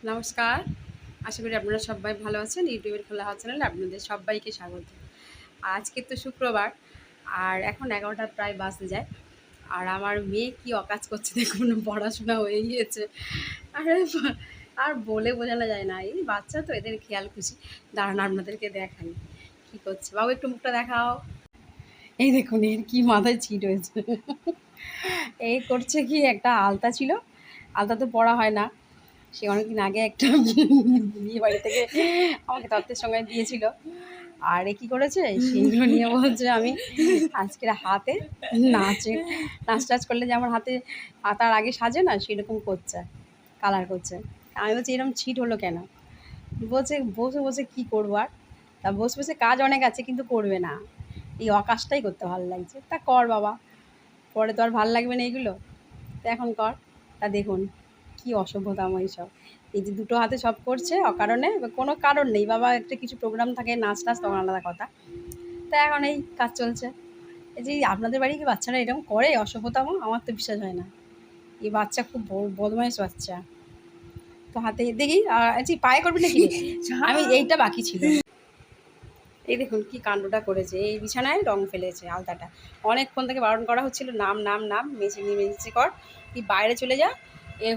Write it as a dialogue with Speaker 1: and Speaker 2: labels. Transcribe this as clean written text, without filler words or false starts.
Speaker 1: নমস্কার। আশা করি আপনারা সবাই ভালো আছেন। ইউটিউবের খোলা হাওয়া চ্যানেলে আপনাদের সবাইকে স্বাগত। আজকে তো শুক্রবার আর এখন ১১টা প্রায় বাজতে যায়। আর আমার মেয়ে কি অকাজ করছে দেখুন, পড়াশোনা হয়ে গিয়েছে। আরে আর বলে বোঝানো যায় না। এই বাচ্চা তো, এদের খেয়াল খুশি। দাঁড়ান আপনাদেরকে দেখাই কি করছে। বাবু একটু মুখটা দেখাও। এই দেখুন এর কি মাথায় ছিট হয়েছে। এই করছে কি, একটা আলতা ছিল, আলতা তো পরা হয় না। সে অনেকদিন আগে একটা বিয়ে বাড়ি থেকে আমাকে তত্ত্বের সঙ্গে দিয়েছিল। আর এ কী করেছে, সেইগুলো নিয়ে বলছে আমি আজকের হাতে নাচ টাচ করলে যেমন হাতে তার আগে সাজে না, সেরকম করছে, কালার করছে। আমি বলছি এরকম ছিট হলো কেন? বলছে বসে বসে কী করবো আর, তা বসে বসে কাজ অনেক আছে কিন্তু করবে না, এই অকাজটাই করতে ভালো লাগছে। তা কর বাবা, পরে তো আর ভালো লাগবে না এগুলো, তা এখন কর। তা দেখুন কি অসভ্যতাম এইসব। এই যে দুটো হাতে সব করছে অকারণে, কোনো কারণ নেই। বাবা একটা কিছু প্রোগ্রাম থাকে, নাচ টাচ, তখন আলাদা কথা। তা এখন এই কাজ চলছে। এই যে আপনাদের বাড়ি কি বাচ্চারা এরকম করে অসভ্যতাম? আমার তো বিশ্বাস হয় না। এই বাচ্চা খুব বদমাইশ বাচ্চা। তো হাতে দেখি আচ্ছা পায়ে করবি নাকি রে? আমি এইটা বাকি ছিল। এই দেখুন কি কাণ্ডটা করেছে, এই বিছানায় রং ফেলেছে আলতাটা। অনেকক্ষণ থেকে বারণ করা হচ্ছিল, নাম নাম নাম, মেঝে নিয়ে মেঝে কর, তুই বাইরে চলে যা। এ